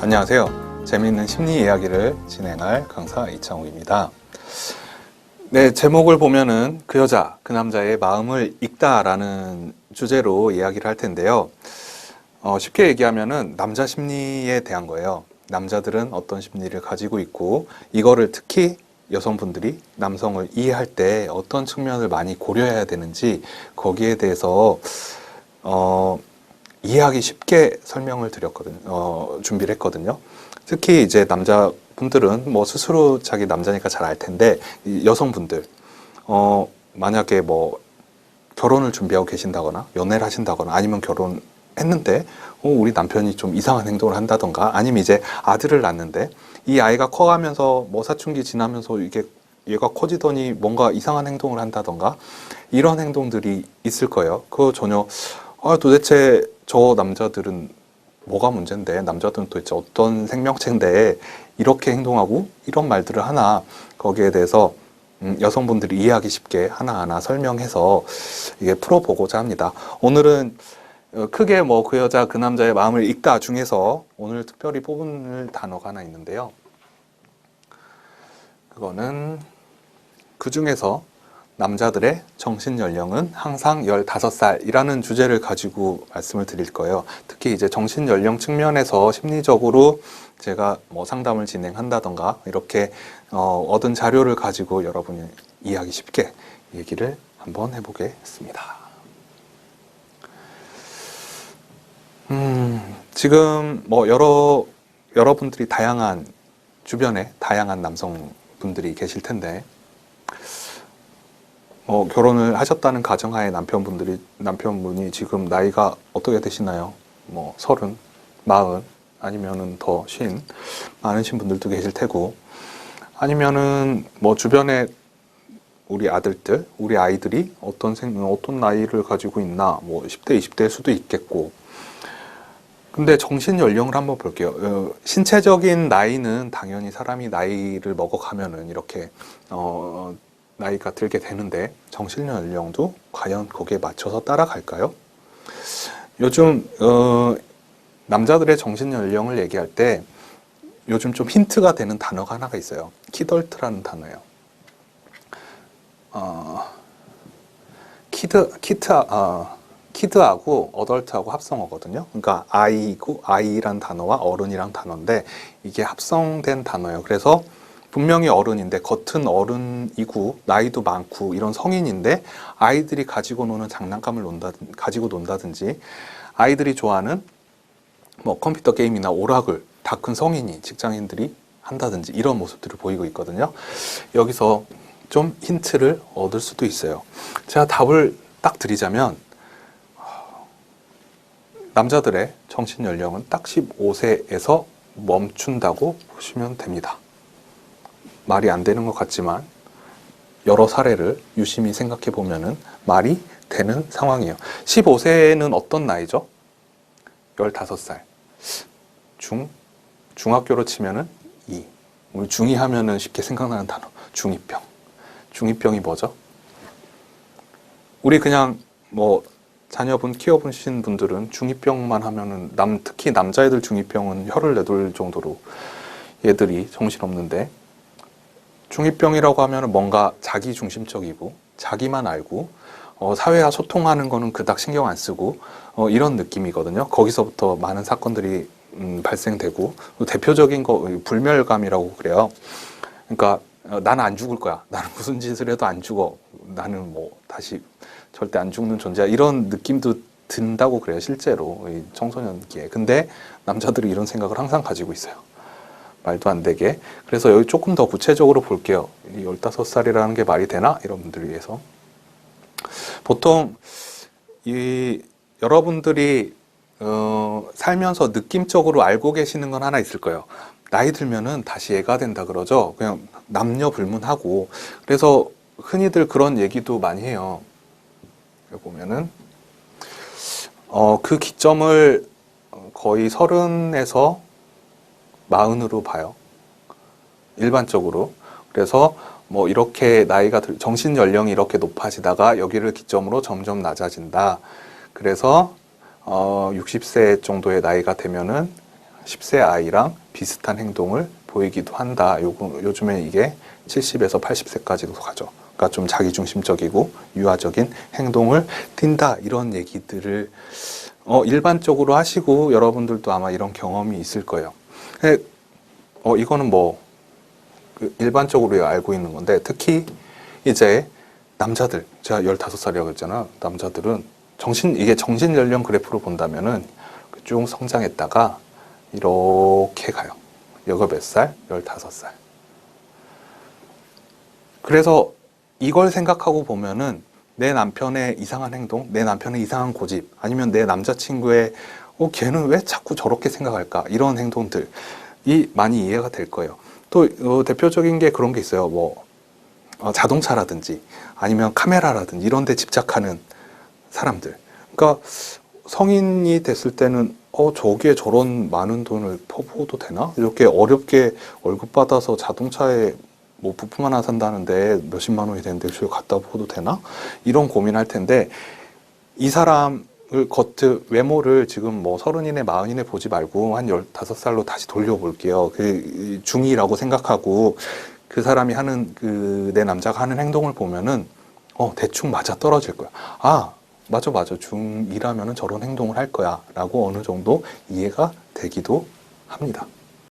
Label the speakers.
Speaker 1: 안녕하세요. 재미있는 심리 이야기를 진행할 강사 이창욱입니다. 네, 제목을 보면은 그 여자, 그 남자의 마음을 읽다라는 주제로 이야기를 할 텐데요. 쉽게 얘기하면은 남자 심리에 대한 거예요. 남자들은 어떤 심리를 가지고 있고, 이거를 특히 여성분들이 남성을 이해할 때 어떤 측면을 많이 고려해야 되는지, 거기에 대해서 이해하기 쉽게 설명을 드렸거든요. 준비를 했거든요. 특히 이제 남자분들은 뭐 스스로 자기 남자니까 잘 알 텐데, 이 여성분들, 만약에 뭐 결혼을 준비하고 계신다거나, 연애를 하신다거나, 아니면 결혼했는데, 우리 남편이 좀 이상한 행동을 한다던가, 아니면 이제 아들을 낳는데, 이 아이가 커가면서 뭐 사춘기 지나면서 이게 얘가 커지더니 뭔가 이상한 행동을 한다던가, 이런 행동들이 있을 거예요. 그거 전혀, 도대체 저 남자들은 뭐가 문제인데, 남자들은 도대체 어떤 생명체인데 이렇게 행동하고 이런 말들을 하나, 거기에 대해서 여성분들이 이해하기 쉽게 하나하나 설명해서 이게 풀어보고자 합니다. 오늘은 크게 뭐 그 여자 그 남자의 마음을 읽다 중에서 오늘 특별히 뽑은 단어가 하나 있는데요. 그거는 그 중에서 남자들의 정신 연령은 항상 15살이라는 주제를 가지고 말씀을 드릴 거예요. 특히 이제 정신 연령 측면에서 심리적으로 제가 뭐 상담을 진행한다던가 이렇게 얻은 자료를 가지고 여러분이 이해하기 쉽게 얘기를 한번 해보겠습니다. 지금 뭐 여러분들이 주변에 다양한 남성분들이 계실 텐데, 결혼을 하셨다는 가정하에 남편분이 지금 나이가 어떻게 되시나요? 뭐 30, 40, 아니면은 더 50, 많으신 분들도 계실 테고, 아니면은 뭐 주변에 우리 아이들이 어떤 나이를 가지고 있나, 뭐 10대, 20대일 수도 있겠고. 근데 정신 연령을 한번 볼게요. 신체적인 나이는 당연히 사람이 나이를 먹어가면은 이렇게 나이가 들게 되는데, 정신 연령도 과연 거기에 맞춰서 따라갈까요? 요즘 남자들의 정신 연령을 얘기할 때 요즘 좀 힌트가 되는 단어가 하나가 있어요. 키덜트라는 단어예요. 키드하고 어덜트하고 합성어거든요. 그러니까 아이란 단어와 어른이란 단어인데 이게 합성된 단어예요. 그래서 분명히 어른인데, 겉은 어른이고 나이도 많고 이런 성인인데, 아이들이 가지고 노는 장난감을 가지고 논다든지, 아이들이 좋아하는 뭐 컴퓨터 게임이나 오락을 다 큰 성인이, 직장인들이 한다든지, 이런 모습들을 보이고 있거든요. 여기서 좀 힌트를 얻을 수도 있어요. 제가 답을 딱 드리자면, 남자들의 정신 연령은 딱 15세에서 멈춘다고 보시면 됩니다. 말이 안 되는 것 같지만 여러 사례를 유심히 생각해 보면은 말이 되는 상황이에요. 15세는 어떤 나이죠? 15살. 중학교로 치면은 2. 우리 중2 하면은 쉽게 생각나는 단어. 중2병. 중2병이 뭐죠? 우리 그냥 뭐 자녀분 키워보신 분들은 중2병만 하면은 특히 남자애들 중2병은 혀를 내둘 정도로 얘들이 정신없는데, 중2병이라고 하면 뭔가 자기중심적이고 자기만 알고 사회와 소통하는 거는 그닥 신경 안 쓰고 이런 느낌이거든요. 거기서부터 많은 사건들이 발생되고, 대표적인 거 불멸감이라고 그래요. 그러니까 나는 안 죽을 거야. 나는 무슨 짓을 해도 안 죽어. 나는 뭐 다시 절대 안 죽는 존재야. 이런 느낌도 든다고 그래요, 실제로 이 청소년기에. 근데 남자들이 이런 생각을 항상 가지고 있어요. 말도 안 되게. 그래서 여기 조금 더 구체적으로 볼게요. 15살이라는 게 말이 되나? 이런 분들을 위해서. 보통 여러분들이 살면서 느낌적으로 알고 계시는 건 하나 있을 거예요. 나이 들면은 다시 애가 된다 그러죠. 그냥 남녀 불문하고. 그래서 흔히들 그런 얘기도 많이 해요. 여기 보면은 그 기점을 거의 30에서 40으로 봐요. 일반적으로. 그래서 뭐 이렇게 정신 연령이 이렇게 높아지다가 여기를 기점으로 점점 낮아진다. 그래서 60세 정도의 나이가 되면은 10세 아이랑 비슷한 행동을 보이기도 한다. 요즘에 이게 70에서 80세까지도 가죠. 그러니까 좀 자기중심적이고 유아적인 행동을 띈다. 이런 얘기들을 일반적으로 하시고 여러분들도 아마 이런 경험이 있을 거예요. 이거는 뭐 일반적으로 알고 있는 건데 특히 이제 남자들, 제가 15살이라고 그랬잖아. 남자들은 이게 정신 연령 그래프로 본다면은 쭉 성장했다가 이렇게 가요. 여가 몇 살? 15살. 그래서 이걸 생각하고 보면은 내 남편의 이상한 행동, 내 남편의 이상한 고집, 아니면 내 남자친구의 걔는 왜 자꾸 저렇게 생각할까? 이런 행동들이 많이 이해가 될 거예요. 또 대표적인 게 그런 게 있어요. 뭐 자동차라든지 아니면 카메라라든지 이런 데 집착하는 사람들. 그러니까 성인이 됐을 때는 저기에 저런 많은 돈을 퍼부어도 되나? 이렇게 어렵게 월급 받아서 자동차에 뭐 부품 하나 산다는데 몇십만 원이 되는데 저기 갖다 부어도 되나? 이런 고민할 텐데 이 사람을 외모를 지금 뭐 30이네 40이네 보지 말고 한 15살로 다시 돌려볼게요. 그 중2라고 생각하고 그 사람이 하는 내 남자가 하는 행동을 보면은 대충 맞아 떨어질 거야. 아, 맞아. 중2라면은 저런 행동을 할 거야. 라고 어느 정도 이해가 되기도 합니다.